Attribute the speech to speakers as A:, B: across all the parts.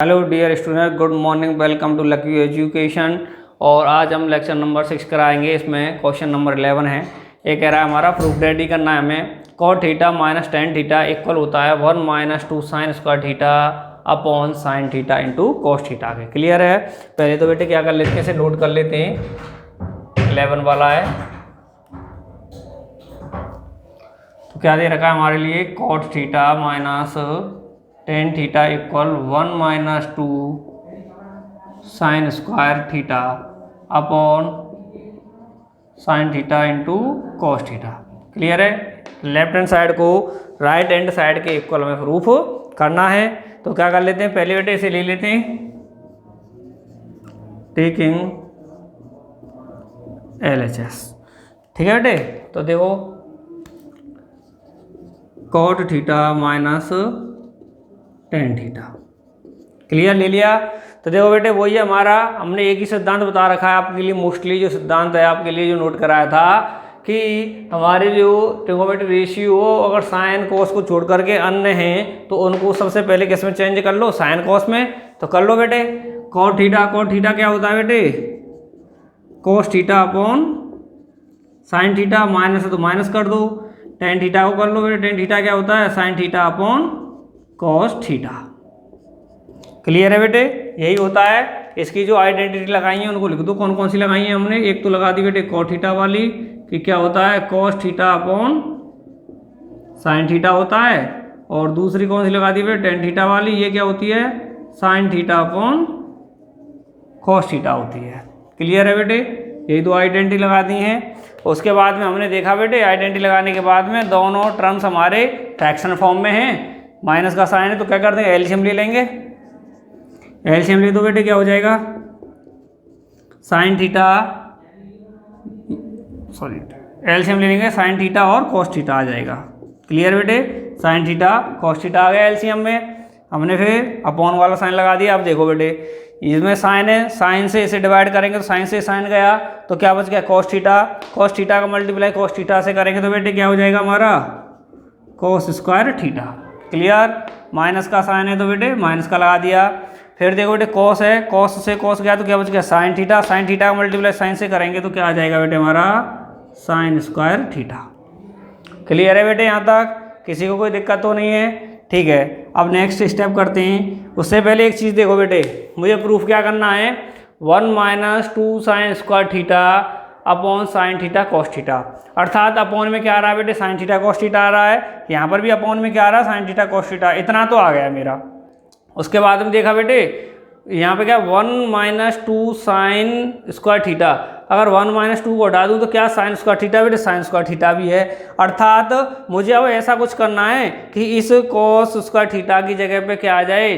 A: Hello dear student, good morning, welcome to Lucky Education. और आज हम लेक्चर नंबर 6 कराएंगे। इसमें क्वेश्चन नंबर 11 है। ये कह रहा है हमारा प्रूफ रेडी करना है हमें। Cot theta minus tan theta equal होता है 1 minus 2 sine square theta upon sine theta into cos theta के। क्लियर है? पहले तो बेटे क्या कर लेते हैं, इसे नोट कर लेते हैं। 11 वाला है तो क्या दे रखा है हमारे लिए, cot theta minus tan theta equal 1 minus 2 sine square theta upon sine theta into cos theta. Clear है? लेफ्ट हैंड साइड को राइट हैंड साइड के इक्वल में प्रूफ करना है। तो क्या कर लेते हैं, पहले बेटे इसे ले लेते हैं, टेकिंग LHS। ठीक है बेटे, तो देखो cot theta minus tan theta. Clear ले लिया? तो देखो बेटे वही है हमारा, हमने एक ही सिद्धांत बता रखा है आपके लिए। मोस्टली जो सिद्धांत है आपके लिए जो नोट कराया था कि हमारे जो ट्रिगोनोमेट्रिक रेशियो अगर साइन कोस को छोड़ करके अन्य हैं तो उनको सबसे पहले किस में चेंज कर लो, साइन कोस में। तो कर लो बेटे, कॉट थीटा क्या होता है बेटे, cos theta upon sine theta. Minus है तो माइनस कर दो, टेन थीटा को कर लो बेटे, टेन थीटा क्या होता है, sine theta upon cos theta. Clear है बेटे? यही होता है। इसकी जो आइडेंटिटी लगाई है उनको लिख दो, कौन कौन सी लगाई है हमने। एक तो लगा दी बेटे कॉट थीटा वाली कि क्या होता है, cos theta upon sine theta होता है। और दूसरी कौन सी लगा दी बेटे, टेन थीटा वाली, ये क्या होती है, sine theta upon cos theta होती है। क्लियर है बेटे? यही दो आइडेंटिटी लगा दी हैं। उसके बाद में हमने देखा बेटे आइडेंटिटी लगाने के बाद में दोनों टर्म्स हमारे फ्रैक्शन फॉर्म में हैं। माइनस का साइन है तो क्या कर देंगे, एलसीएम ले लेंगे। एलसीएम ले दो बेटे, क्या हो जाएगा, साइन थीटा, सॉरी एलसीएम ले लेंगे, साइन थीटा और कॉस थीटा आ जाएगा। क्लियर बेटे? साइन थीटा कॉस थीटा आ गया एलसीएम में। हमने फिर अपॉन वाला साइन लगा दिया। अब देखो बेटे इसमें साइन है, साइन से इसे डिवाइड करेंगे तो साइन से साइन गया तो क्या बच गया, कॉस थीटा। कॉस थीटा का मल्टीप्लाई कॉस थीटा से करेंगे तो बेटे क्या हो जाएगा हमारा, cos square theta. Clear? Minus का साइन है तो बेटे माइनस का लगा दिया। फिर देखो बेटे कॉस है, कॉस से कॉस गया तो क्या बच गया, साइन थीटा। साइन थीटा का मल्टीप्लाई साइन से करेंगे तो क्या आ जाएगा बेटे हमारा, साइन स्क्वायर थीटा। क्लियर है बेटे? यहाँ तक किसी को कोई दिक्कत तो नहीं है? ठीक है, अब नेक्स्ट स्टेप करते हैं। उससे पहले एक चीज़ देखो बेटे, मुझे प्रूफ क्या करना है, 1 minus 2 sine square theta upon sine theta cos theta. अर्थात अपॉन में क्या आ रहा है बेटे, साइन थीटा कॉस थीटा आ रहा है। यहाँ पर भी अपॉन में क्या आ रहा है, साइन थीटा कॉस थीटा। इतना तो आ गया मेरा। उसके बाद में देखा बेटे यहाँ पे क्या, 1 माइनस 2 साइन स्क्वायर थीटा। अगर 1 माइनस 2 को हटा दूँ तो क्या, साइन स्क्वायर थीटा बेटे, साइन स्क्वायर थीटा भी है। अर्थात मुझे अब ऐसा कुछ करना है कि इस कॉस स्क्वायर थीटा की जगह पे क्या आ जाए,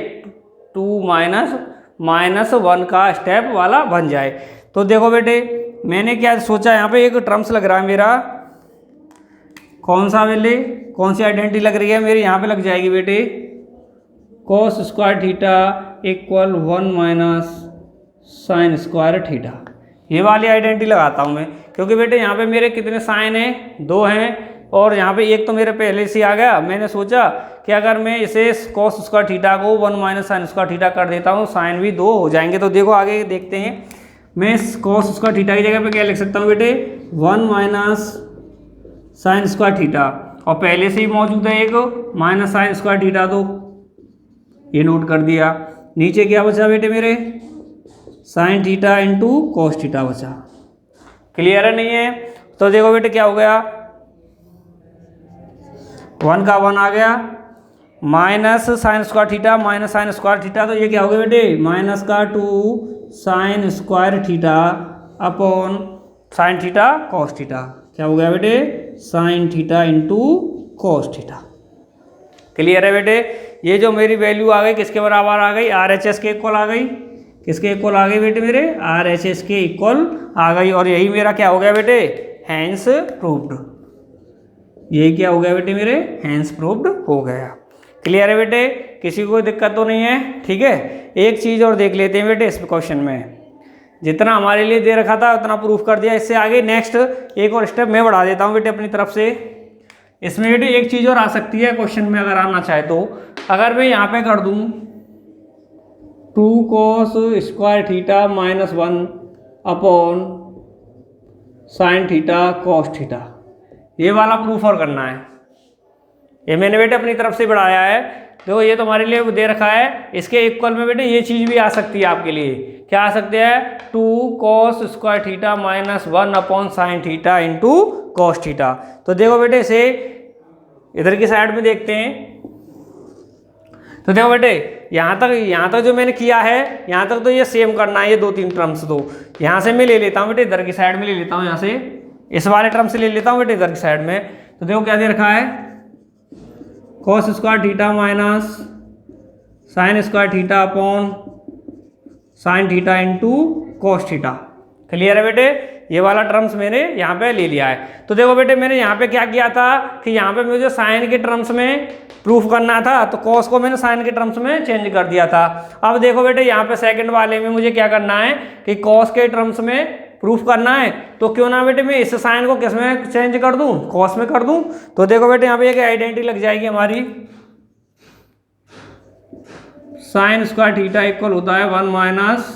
A: 2 माइनस 1 का स्टेप वाला बन जाए। तो देखो बेटे मैंने क्या सोचा, यहाँ पे एक टर्म्स लग रहा है मेरा, कौन सा बेटे, कौन सी आइडेंटिटी लग रही है मेरी, यहाँ पे लग जाएगी बेटे cos square theta equal 1 minus sign square theta. ये वाली आइडेंटिटी लगाता हूँ मैं, क्योंकि बेटे यहाँ पे मेरे कितने साइन हैं, 2 हैं, और यहाँ पे एक तो मेरे पहले से आ गया। मैंने सोचा कि अगर मैं इसे कॉस स्क्वायर थीटा को 1 माइनस साइन स्क्वायर थीटा कर देता हूँ, साइन भी 2 हो जाएंगे। तो देखो आगे देखते हैं, मैं कॉस स्क्वायर थीटा की जगह पे क्या लिख सकता हूँ बेटे, 1 माइनस साइन स्क्वायर थीटा, और पहले से ही मौजूद है एक माइनस साइन स्क्वायर थीटा, तो ये नोट कर दिया। नीचे क्या बचा बेटे मेरे, sign theta into cos theta बचा। क्लियर है नहीं है? तो देखो बेटे क्या हो गया, 1 का 1 आ गया, minus sign square theta minus sign square theta, तो ये क्या हो गया बेटे, माइनस का 2 sine square theta upon sine theta cos theta. क्या हो गया बेटे, sign theta into cos theta. Clear है बेटे? ये जो मेरी वैल्यू आ गई किसके बराबर आ गई, RHS के इक्वल आ गई। किसके इक्वल आ गई बेटे मेरे, RHS के इक्वल आ गई। और यही मेरा क्या हो गया बेटे, हैंस प्रूव्ड। यही क्या हो गया बेटे मेरे, हैंस प्रूव्ड हो गया। क्लियर है बेटे? किसी को कोई दिक्कत तो नहीं है? ठीक है, एक चीज़ और देख लेते हैं बेटे इस क्वेश्चन में। जितना हमारे लिए दे रखा था उतना प्रूफ कर दिया। इससे आगे नेक्स्ट एक और स्टेप मैं बढ़ा देता हूँ बेटे अपनी तरफ से। इसमें बेटे एक चीज़ और आ सकती है क्वेश्चन में, अगर आना चाहे तो। अगर मैं यहाँ पे कर दूँ 2 cos square theta minus 1 upon sine theta cos theta, ये वाला प्रूफ और करना है। ये मैंने बेटे अपनी तरफ से बढ़ाया है, देखो ये तुम्हारे लिए दे रखा है, इसके इक्वल में बेटे ये चीज़ भी आ सकती है आपके लिए, क्या आ सकती है 2 cos square theta minus 1 upon sine theta into cos theta. तो देखो बेटे इसे इधर की साइड में देखते हैं, तो देखो बेटे यहाँ तक जो मैंने किया है यहाँ तक तो ये सेम करना है, ये 2-3 टर्म्स तो यहाँ से मैं ले लेता हूँ बेटे, इधर की साइड में ले लेता हूँ, यहाँ से इस वाले टर्म से ले लेता हूँ बेटे इधर की साइड में। तो देखो क्या दे रखा है cos square theta minus sign square theta upon sine theta into cos theta. Clear है बेटे, ये वाला टर्म्स मैंने यहाँ पे ले लिया है। तो देखो बेटे मैंने यहाँ पे क्या किया था कि यहाँ पे मुझे साइन के टर्म्स में प्रूफ करना था, तो कॉस को मैंने साइन के टर्म्स में चेंज कर दिया था। अब देखो बेटे यहाँ पे सेकंड वाले में मुझे क्या करना है कि कॉस के टर्म्स में प्रूफ करना है, तो क्यों ना बेटे मैं इस साइन को किस में चेंज कर दूं, कॉस में कर दूं। तो देखो बेटे यहाँ पे एक आइडेंटिटी लग जाएगी हमारी, साइन स्क्वायर थीटा इक्वल होता है 1 minus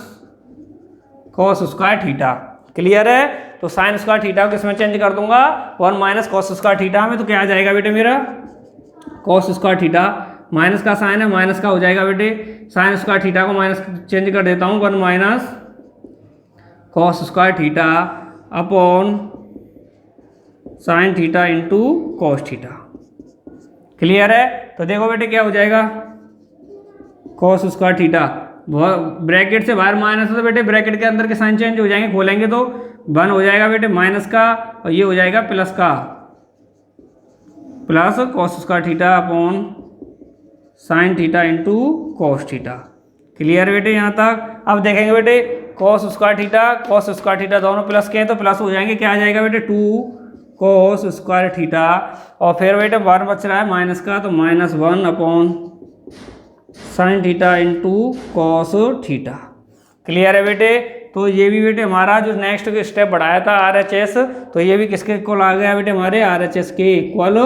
A: cos square theta. Clear है, तो साइन स्क्वायर थीटा को किसमें चेंज कर दूंगा 1 माइनस कॉस स्क्वायर थीटा में, तो क्या आ जाएगा बेटे मेरा कॉस स्क्वायर थीटा, माइनस का साइन है माइनस का हो जाएगा बेटे, साइन स्क्वायर थीटा को माइनस चेंज कर देता हूँ 1 minus cos square theta upon sine theta into cos theta. Clear है, तो देखो बेटे क्या हो जाएगा कॉस स्क्वायर थीटा, ब्रैकेट से बाहर माइनस है तो बेटे ब्रैकेट के अंदर के साइन चेंज हो जाएंगे, खोलेंगे तो 1 हो जाएगा बेटे माइनस का, और ये हो जाएगा प्लस का, plus cos square theta upon sine theta into cos theta. Clear बेटे यहाँ तक। अब देखेंगे बेटे कॉस स्क्वायर थीटा दोनों प्लस के हैं तो प्लस हो जाएंगे, क्या आ जाएगा बेटे 2 कॉस स्क्वायर थीटा, और फिर बेटे 1 बच रहा है माइनस का, तो minus 1 upon sine theta into cos theta. Clear है बेटे, तो ये भी बेटे हमारा जो नेक्स्ट स्टेप बढ़ाया था RHS, तो ये भी किसके इक्वल आ गया बेटे हमारे RHS के इक्वल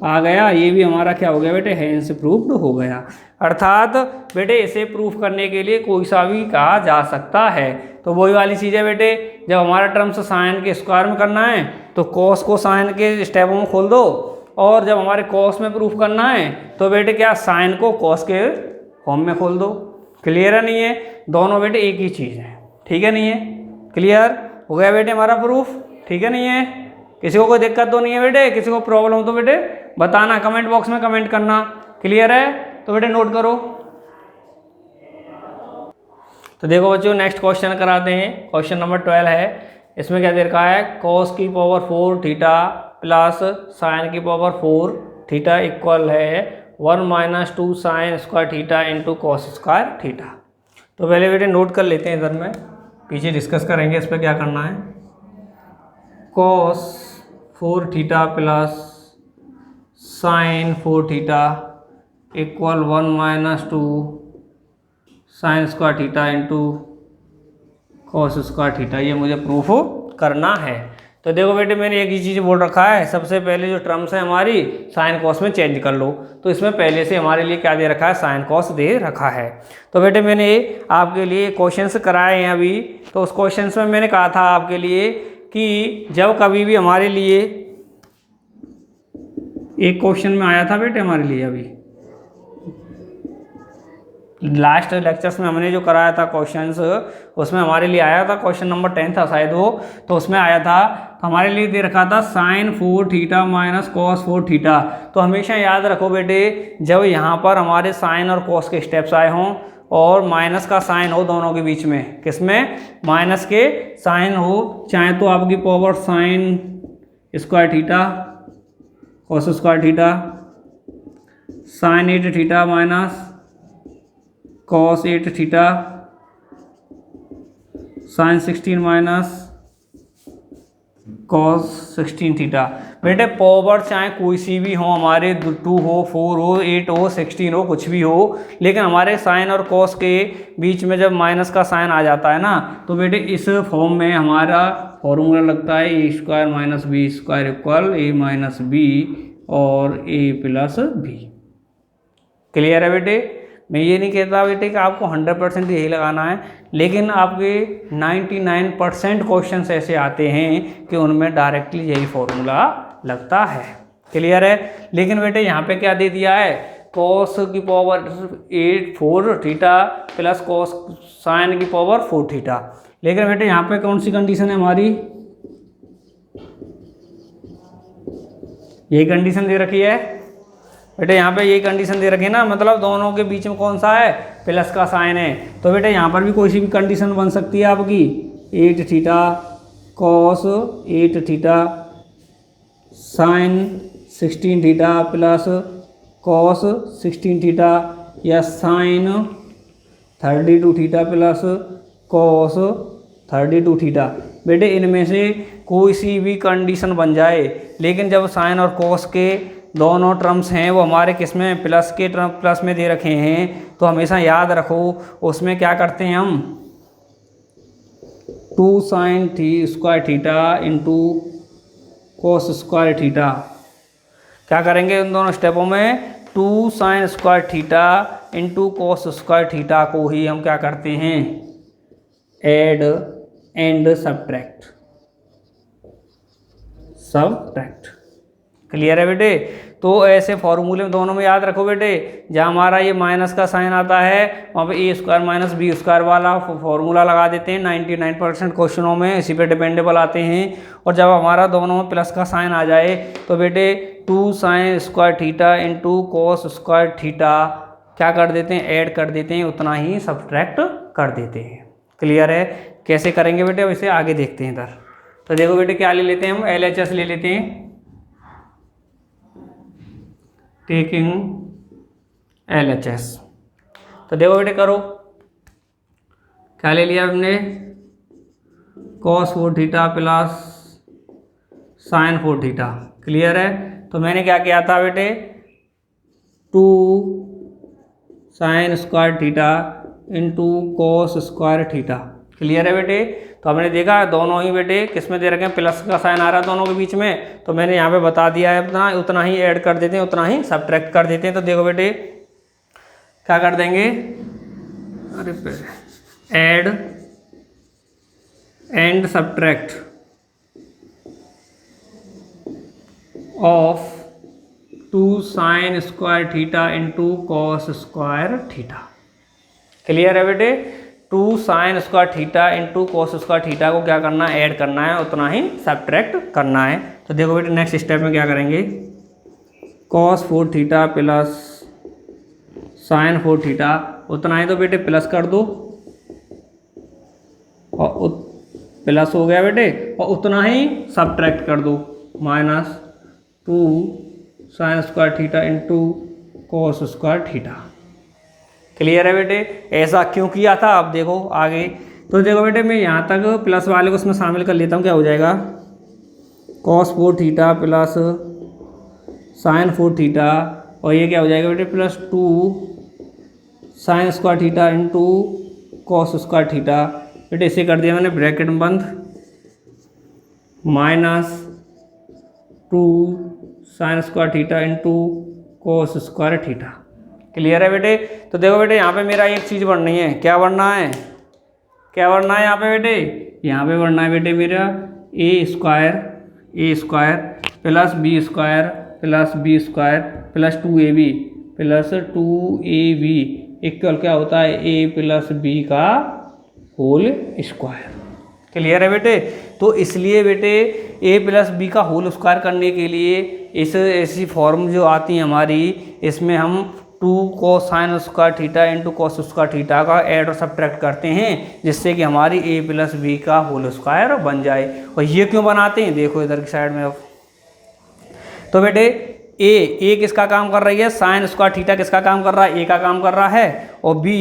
A: आ गया, ये भी हमारा क्या हो गया बेटे हेंस प्रूफ्ड हो गया। अर्थात बेटे इसे प्रूफ करने के लिए कोई सा भी कहा जा सकता है। तो वही वाली चीज़ है बेटे, जब हमारा टर्म्स साइन के स्क्वायर में करना है तो कॉस को साइन के स्टेपों में खोल दो, और जब हमारे कॉस में प्रूफ करना है तो बेटे क्या साइन को कॉस के फॉर्म में खोल दो। क्लियर है नहीं है, दोनों बेटे एक ही चीज़ है, ठीक है नहीं है। क्लियर हो गया बेटे हमारा प्रूफ, ठीक है नहीं है, किसी को कोई दिक्कत तो नहीं है बेटे, किसी को प्रॉब्लम हो तो बेटे बताना, कमेंट बॉक्स में कमेंट करना। क्लियर है, तो बेटे नोट करो। तो देखो बच्चों नेक्स्ट क्वेश्चन कराते हैं, क्वेश्चन नंबर 12 है। इसमें क्या दे रखा है कॉस की पावर 4 थीटा प्लस साइन की पावर 4 थीटा इक्वल है 1 minus 2 sine square theta into cos square theta. तो पहले बेटे नोट कर लेते हैं, इधर में पीछे डिस्कस करेंगे इस पर क्या करना है। Cos 4 theta plus sign 4 theta equal 1 minus 2 sine square theta into cos square theta, ये मुझे प्रूफ करना है। तो देखो बेटे मैंने एक ही चीज़ बोल रखा है, सबसे पहले जो टर्म्स है हमारी साइन कॉस में चेंज कर लो, तो इसमें पहले से हमारे लिए क्या दे रखा है साइन कॉस दे रखा है। तो बेटे मैंने आपके लिए क्वेश्चंस कराए हैं अभी, तो उस क्वेश्चंस में मैंने कहा था आपके लिए कि जब कभी भी हमारे लिए एक क्वेश्चन में आया था बेटे हमारे लिए अभी लास्ट लेक्चर्स में हमने जो कराया था क्वेश्चंस, उसमें हमारे लिए आया था क्वेश्चन नंबर 10 था शायद वो, तो उसमें आया था तो हमारे लिए दे रखा था sine 4 theta minus cos 4 theta. तो हमेशा याद रखो बेटे जब यहाँ पर हमारे साइन और कॉस के स्टेप्स आए हों और माइनस का साइन हो दोनों के बीच में, किसमें माइनस के साइन हो, चाहे तो आपकी power sine square theta cos square theta, sine 8 theta minus cos 8 theta, sine 16 minus cos 16 theta. बेटे पावर चाहे कोई सी भी हो हमारे 2 हो 4 हो 8 हो 16 हो कुछ भी हो, लेकिन हमारे साइन और कॉस के बीच में जब माइनस का साइन आ जाता है ना, तो बेटे इस फॉर्म में हमारा फॉर्मूला लगता है a square minus b square equal a minus b और ए प्लस बी। क्लियर है बेटे, मैं ये नहीं कहता बेटे कि आपको 100% यही लगाना है, लेकिन आपके 99% क्वेश्चन ऐसे आते हैं कि उनमें डायरेक्टली यही फॉर्मूला लगता है। क्लियर है। लेकिन बेटे यहाँ पे क्या दे दिया है, कॉस की power 4 theta plus cos sine की पावर 4 थीटा। लेकिन बेटे यहाँ पे कौन सी कंडीशन है हमारी, यही कंडीशन दे रखी है बेटे, यहाँ पे यही कंडीशन दे रखी है ना, मतलब दोनों के बीच में कौन सा है, प्लस का साइन है। तो बेटे यहाँ पर भी कोई सी भी कंडीशन बन सकती है आपकी, 8 theta cos 8 theta sine 16 theta plus cos 16 theta, या sine 32 theta plus cos 32 theta. बेटे इनमें से कोई सी भी कंडीशन बन जाए, लेकिन जब साइन और कॉस के दोनों टर्म्स हैं वो हमारे किस में, प्लस के टर्म प्लस में दे रखे हैं, तो हमेशा याद रखो उसमें क्या करते हैं हम, 2 sine square theta into cos square theta. क्या करेंगे उन दोनों स्टेपों में, 2 sine square theta into cos square theta को ही हम क्या करते हैं, ऐड एंड सब्ट्रैक्ट। क्लियर है बेटे। तो ऐसे फॉर्मूले में दोनों में याद रखो बेटे, जहाँ हमारा ये माइनस का साइन आता है वहाँ पे ए स्क्वायर माइनस बी स्क्वायर वाला फॉर्मूला लगा देते हैं। 99% क्वेश्चनों में इसी पे डिपेंडेबल आते हैं। और जब हमारा दोनों में प्लस का साइन आ जाए तो बेटे 2 sine square theta into cos square theta क्या कर देते हैं, ऐड कर देते हैं, उतना ही सब्ट्रैक्ट कर देते हैं। क्लियर है। कैसे करेंगे बेटे, अब इसे आगे देखते हैं इधर। तो देखो बेटे क्या ले लेते हैं हम, LHS ले लेते हैं, टेकिंग LHS। तो देखो बेटे करो, क्या ले लिया हमने, cos 4 theta plus sign 4 theta. Clear है। तो मैंने क्या किया था बेटे, 2 sine square theta into cos square theta. Clear है बेटे। तो हमने देखा दोनों ही बेटे किस में दे रखे हैं, प्लस का साइन आ रहा है दोनों के बीच में, तो मैंने यहाँ पे बता दिया है उतना उतना ही ऐड कर देते हैं, उतना ही सब्ट्रैक्ट कर देते हैं। तो देखो बेटे क्या कर देंगे, अरे add and subtract of 2 sine square theta into cos square theta. Clear है बेटे। 2 sine square theta into cos square theta को क्या करना है, ऐड करना है, उतना ही सब्ट्रैक्ट करना है। तो देखो बेटे नेक्स्ट स्टेप में क्या करेंगे, cos 4 theta plus sign 4 theta, उतना ही तो बेटे प्लस कर दो, और प्लस हो गया बेटे, और उतना ही सब्ट्रैक्ट कर दो, minus 2 sine square theta into cos square theta. Clear है बेटे। ऐसा क्यों किया था, अब देखो आगे। तो देखो बेटे मैं यहाँ तक प्लस वाले को उसमें शामिल कर लेता हूँ, क्या हो जाएगा, cos 4 theta plus sign 4 theta, और ये क्या हो जाएगा बेटे, plus 2 sine square theta into cos square theta. बेटे इसे कर दिया मैंने ब्रैकेट में बंद, minus 2 sine square theta into cos square theta. Clear है बेटे। तो देखो बेटे यहाँ पे मेरा एक चीज़ बढ़नी है, क्या बढ़ना है, क्या बढ़ना है यहाँ पे बेटे, यहाँ पे बढ़ना है बेटे मेरा a square plus b square plus b square plus 2ab plus 2ab equal क्या होता है, a प्लस b का होल स्क्वायर। क्लियर है बेटे। तो इसलिए बेटे a प्लस बी का होल स्क्वायर करने के लिए इस ऐसी फॉर्म जो आती है हमारी, इसमें हम 2 cos sign square theta into cos square theta का ऐड और सब्ट्रैक्ट करते हैं, जिससे कि हमारी a प्लस बी का होल स्क्वायर बन जाए। और ये क्यों बनाते हैं, देखो इधर की साइड में। अब तो बेटे a किसका काम कर रही है, साइन स्क्वायर थीटा किसका काम कर रहा है, a का काम कर रहा है, और b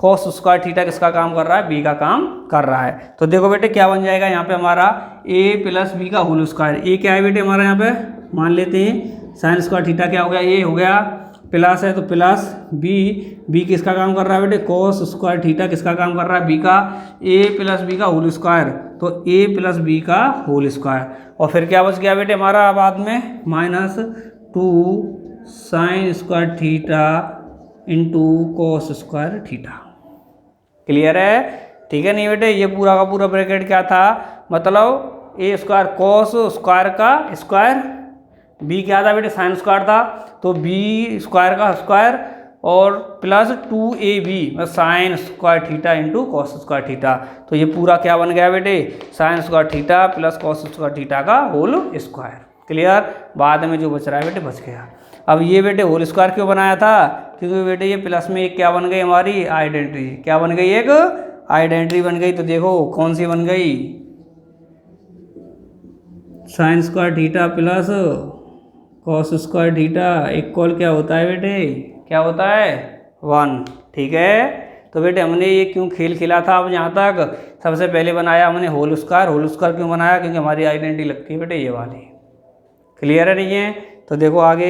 A: cos स्क्वायर थीटा किसका काम कर रहा है, b का काम कर रहा है। तो देखो बेटे क्या बन जाएगा यहाँ पे हमारा a प्लस बी का होल स्क्वायर। a क्या है बेटे हमारा, यहाँ पे मान लेते हैं साइन स्क्वायर थीटा क्या हो गया, a हो गया, प्लस है तो प्लस बी किसका काम कर रहा है बेटे, कॉस स्क्वायर थीटा किसका काम कर रहा है, बी का, a प्लस बी का होल स्क्वायर, तो a प्लस बी का होल स्क्वायर। और फिर क्या बच गया बेटे हमारा बाद में, minus 2 sine square theta into cos square theta. Clear है? ठीक है नहीं बेटे, ये पूरा का पूरा ब्रैकेट क्या था, मतलब ए स्क्वायर कॉस स्क्वायर का स्क्वायर, बी क्या था बेटे साइन स्क्वायर था, तो बी स्क्वायर का स्क्वायर और plus 2ab sign square theta into cos square theta. तो ये पूरा क्या बन गया बेटे, sign square theta plus cos square theta का होल स्क्वायर। क्लियर? बाद में जो बच रहा है बेटे बच गया। अब ये बेटे होल स्क्वायर क्यों बनाया था, क्योंकि बेटे ये प्लस में एक क्या बन गई हमारी आइडेंटिटी, क्या बन गई, एक आइडेंटिटी बन गई। तो देखो कौन सी बन गई, sign square theta plus cos square theta equal क्या होता है बेटे, क्या होता है 1। ठीक है, तो बेटे हमने ये क्यों खेल खेला था अब यहाँ तक, सबसे पहले बनाया हमने होल स्क्वायर। होल स्क्वायर क्यों बनाया, क्योंकि हमारी आइडेंटिटी लगती है बेटे ये वाली। क्लियर है नहीं है? तो देखो आगे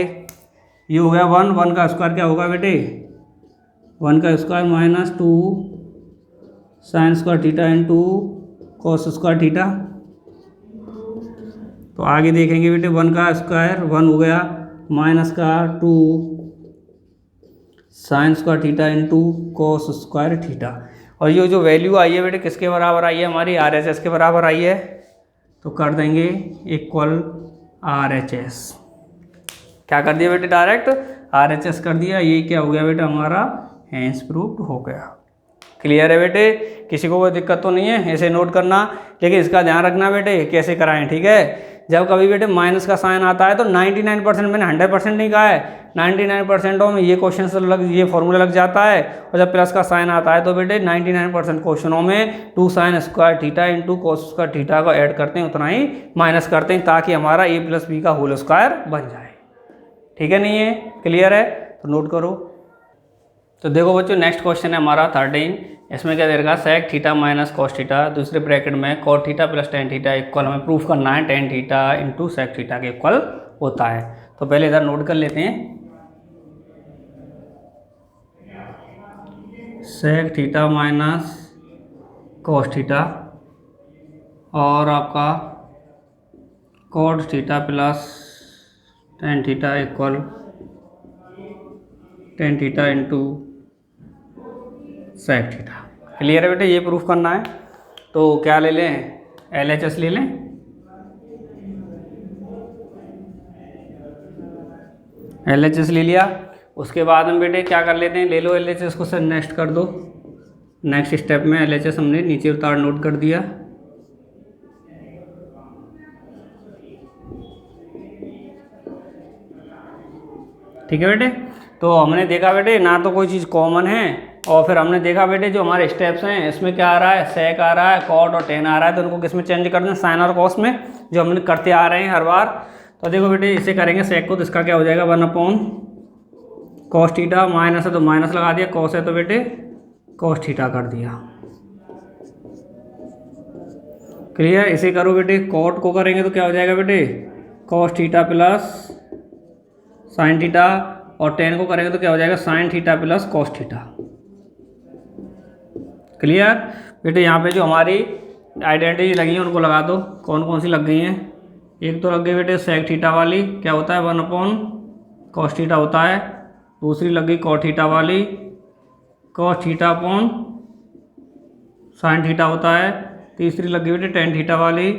A: ये हो गया 1, 1 का स्क्वायर क्या होगा बेटे, 1 का square minus 2 sine square theta into cos square theta. तो आगे देखेंगे बेटे 1 का स्क्वायर 1 हो गया माइनस का 2 sine square theta into cos square theta. और ये जो वैल्यू आई है बेटे किसके बराबर आई है, हमारी RHS के बराबर आई है। तो कर देंगे इक्वल RHS। क्या कर दिया बेटे, डायरेक्ट RHS कर दिया। ये क्या हो गया बेटा हमारा हैंस प्रूव्ड हो गया। क्लियर है बेटे, किसी को कोई दिक्कत तो नहीं है, ऐसे नोट करना। लेकिन इसका ध्यान रखना बेटे कैसे कराएं। ठीक है, जब कभी बेटे माइनस का साइन आता है तो 99%, मैंने 100% नहीं कहा है, 99% में ये क्वेश्चन ये फॉर्मूला लग जाता है। और जब प्लस का साइन आता है तो बेटे 99% क्वेश्चनों में 2 sine square theta into cos square theta को ऐड करते हैं, उतना ही माइनस करते हैं, ताकि हमारा a प्लस बी का होल स्क्वायर बन जाए। ठीक है नहीं है? क्लियर है? तो नोट करो। तो देखो बच्चों नेक्स्ट क्वेश्चन है हमारा 13। इसमें क्या दे रखा, sec theta minus cos theta, दूसरे ब्रैकेट में cot theta plus tan theta equal, हमें प्रूफ करना है tan theta into sec theta के इक्वल होता है। तो पहले इधर नोट कर लेते हैं, sec theta minus cos theta और आपका cot theta plus tan theta equal tan theta into sec theta. Clear है बेटे, ये प्रूफ करना है। तो क्या ले लें, LHS ले लें। LHS ले लिया, उसके बाद में बेटे क्या कर लेते हैं, ले लो LHS को, सर नेक्स्ट कर दो। नेक्स्ट स्टेप में LHS हमने नीचे उतार नोट कर दिया। ठीक है बेटे, तो हमने देखा बेटे ना तो कोई चीज़ कॉमन है, और फिर हमने देखा बेटे जो हमारे स्टेप्स हैं इसमें क्या आ रहा है, सेक आ रहा है, कॉट और टेन आ रहा है, तो उनको किस में चेंज कर दें, साइन और कॉस में, जो हमने करते आ रहे हैं हर बार। तो देखो बेटे इसे करेंगे सेक को, तो इसका क्या हो जाएगा 1 अपॉन कॉस थीटा, माइनस है तो माइनस लगा दिया, कॉस है तो बेटे कॉस थीटा कर दिया। क्लियर? इसे करो बेटे, कॉट को करेंगे तो क्या हो जाएगा बेटे cos theta plus sine theta, और टेन को करेंगे तो क्या हो जाएगा sine theta plus cos theta. Clear बेटे? यहाँ पे जो हमारी आइडेंटिटी लगी है उनको लगा दो, कौन कौन सी लग गई हैं। एक तो लग गई बेटे सेक थीटा वाली, क्या होता है 1 अपॉन कॉस थीटा होता है। दूसरी लग गई कॉट थीटा वाली, cos theta upon sine theta होता है। तीसरी लग गई बेटे टेन थीटा वाली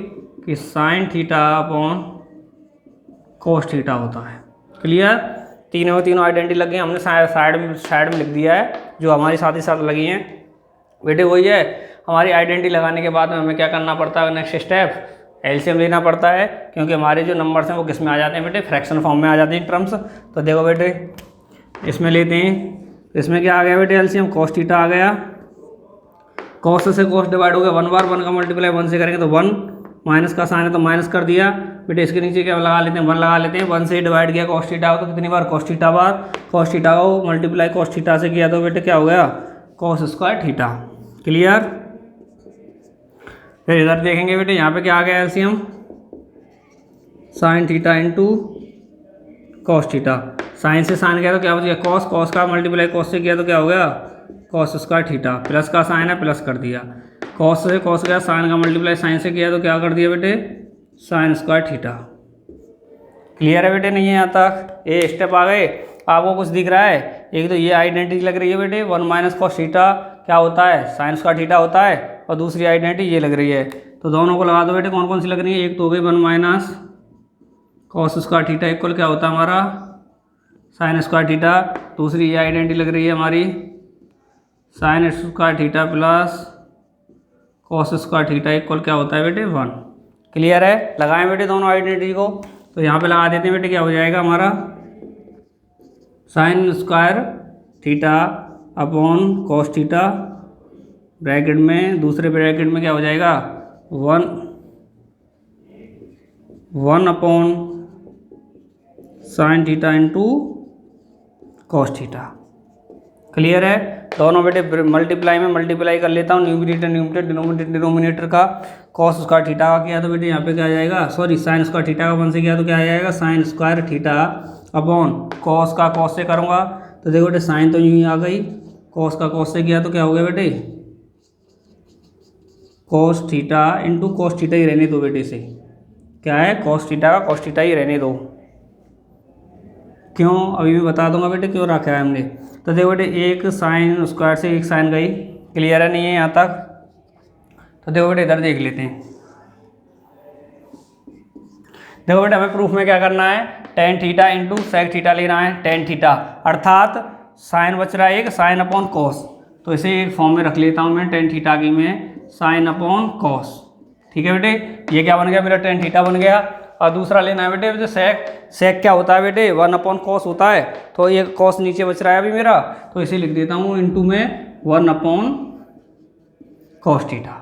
A: कि sine theta upon cos theta होता है। क्लियर? तीनों आइडेंटिटी लग गई, हमने साइड में लिख दिया है जो हमारी साथ ही साथ लगी हैं। बेटे वही है, हमारी आइडेंटिटी लगाने के बाद में हमें क्या करना पड़ता है, नेक्स्ट स्टेप एलसीएम लेना पड़ता है, क्योंकि हमारे जो नंबर्स हैं वो किस में आ जाते हैं बेटे, फ्रैक्शन फॉर्म में आ जाते हैं टर्म्स। तो देखो बेटे इसमें लेते हैं, इसमें क्या आ गया बेटे एलसीएम, कॉस थीटा आ गया, कॉस से कॉस डिवाइड हो गया 1 बार, 1 का मल्टीप्लाई 1 से करेंगे तो 1, माइनस का साइन है तो माइनस कर दिया बेटे। इसके नीचे क्या लगा लेते हैं 1 लगा लेते हैं, 1 से डिवाइड किया कॉस थीटा हो तो कितनी बार कॉस थीटा बार, कॉस थीटा को मल्टीप्लाई कॉस थीटा से किया तो बेटे क्या हो गया कॉस स्क्वायर थीटा। क्लियर? फिर इधर देखेंगे बेटे यहाँ पे क्या आ गया LCM, sine theta into cos theta, sine से साइन किया तो क्या हो गया कॉस, कॉस का मल्टीप्लाई कॉस से किया तो क्या हो गया कॉस स्क्वायर थीटा, प्लस का साइन है प्लस कर दिया, कॉस से कॉस गया, साइन का मल्टीप्लाई साइन से किया तो क्या कर दिया बेटे साइन स्क्वायर थीटा। क्लियर है बेटे नहीं है यहाँ तक, ये स्टेप आ गए। आपको कुछ दिख रहा है? एक तो ये आइडेंटिटी लग रही है बेटे 1 माइनस कॉस थीटा क्या होता है? साइन स्क्वायर थीटा होता है। और दूसरी आइडेंटिटी ये लग रही है, तो दोनों को लगा दो बेटे। कौन कौन सी लग रही है? एक तो हो गई 1 minus cos square theta equal क्या होता है हमारा? Sign square theta. दूसरी ये आइडेंटिटी लग रही है हमारी sign square theta plus cos square theta equal क्या होता है बेटे? 1। क्लियर है? लगाएं बेटे दोनों आइडेंटिटी को, तो यहाँ पे लगा देते हैं बेटे। क्या हो जाएगा हमारा? Sign square theta upon cos theta bracket में, दूसरे ब्रैकेट में क्या हो जाएगा? 1 upon sine theta into cos theta. Clear है? दोनों बेटे मल्टीप्लाई में मल्टीप्लाई कर लेता हूँ, न्यूमरेटर डिनोमिनेटर का। कॉस स्क्वायर थीटा का किया तो बेटे यहाँ पे क्या आ जाएगा? सॉरी, साइन स्क्वायर थीटा का 1 से किया तो क्या आ जाएगा? Sign square theta upon cos का कॉस से करूँगा तो देखो बेटे साइन तो यूँ ही आ गई, कॉस का कॉस से किया तो क्या हो गया बेटे? Cos theta into cos theta ही रहने दो बेटे से। क्या है? कॉस थीटा का कॉस थीटा ही रहने दो। क्यों? अभी भी बता दूंगा बेटे क्यों रखा है हमने। तो देखो बेटे एक साइन स्क्वायर से एक साइन गई। क्लियर है नहीं है यहाँ तक? तो देखो बेटे इधर देख लेते हैं। देखो बेटे हमें प्रूफ में क्या करना है? Tan theta into sec theta लेना है। टेन थीटा अर्थात साइन बच रहा है एक, साइन अपॉन कॉस, तो इसे एक फॉर्म में रख लेता हूँ मैं, टेन थीटा की में साइन अपॉन कॉस। ठीक है बेटे, ये क्या बन गया मेरा? टेन थीटा बन गया। और दूसरा लेना है बेटे सेक। सेक क्या होता है बेटे? 1 अपॉन कॉस होता है, तो ये कॉस नीचे बच रहा है अभी मेरा, तो इसे लिख देता हूँ इंटू में 1 अपॉन कॉस थीटा।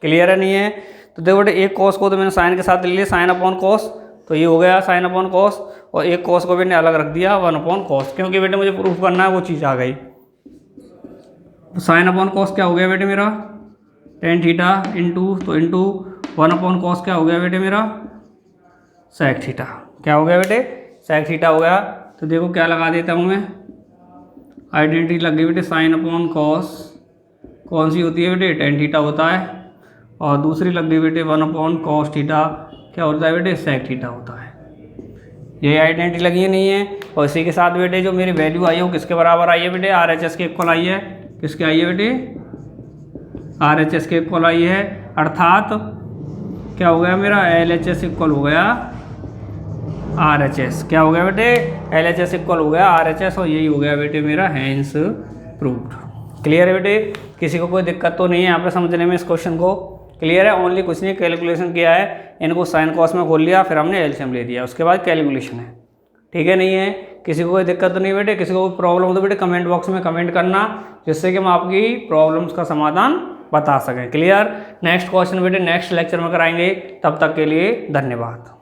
A: क्लियर है नहीं है? तो देखो बेटे एक कॉस को तो मैंने साइन के साथ ले लिया, साइन अपॉन कॉस, तो ये हो गया साइन अपॉन कॉस। और एक कॉस को मैंने अलग रख दिया 1 अपॉन कॉस, क्योंकि बेटे मुझे प्रूफ करना है वो चीज़ आ गई। तो साइन अपॉन कॉस क्या हो गया बेटे मेरा? टेन थीटा इंटू, तो इंटू 1 अपॉन कॉस क्या हो गया बेटे मेरा? Sec theta. क्या हो गया बेटे? सेक थीटा हो गया। तो देखो क्या लगा देता हूँ मैं, आइडेंटिटी लग गई बेटे साइन अपॉन कॉस। कौन सी होती है बेटे? टेन थीटा होता है। और दूसरी लग गई बेटे 1 अपॉन कॉस थीटा, क्या होता है बेटे? सेक थीटा होता है। ये आइडेंटिटी लगी है नहीं है? और इसी के साथ बेटे जो मेरी वैल्यू आई है वो किसके बराबर आई है बेटे? RHS के इक्वल आई है। किसके आई है बेटे? RHS के इक्वल आई है। अर्थात क्या हो गया मेरा? LHS इक्वल हो गया RHS। क्या हो गया बेटे? LHS इक्वल हो गया RHS, और यही हो गया बेटे मेरा हैंस प्रूव्ड। क्लियर है बेटे? किसी को कोई दिक्कत तो नहीं है यहाँ पे समझने में इस क्वेश्चन को? क्लियर है? ओनली कुछ नहीं, कैलकुलेशन किया है, इनको साइन कॉस में खोल लिया, फिर हमने एलसीएम ले दिया, उसके बाद कैलकुलेशन है। ठीक है नहीं है? किसी को कोई दिक्कत तो नहीं बेटे? किसी को कोई प्रॉब्लम हो तो बेटे कमेंट बॉक्स में कमेंट करना, जिससे कि हम आपकी प्रॉब्लम्स का समाधान बता सकें। क्लियर? नेक्स्ट क्वेश्चन बेटे नेक्स्ट लेक्चर में कराएंगे। तब तक के लिए धन्यवाद।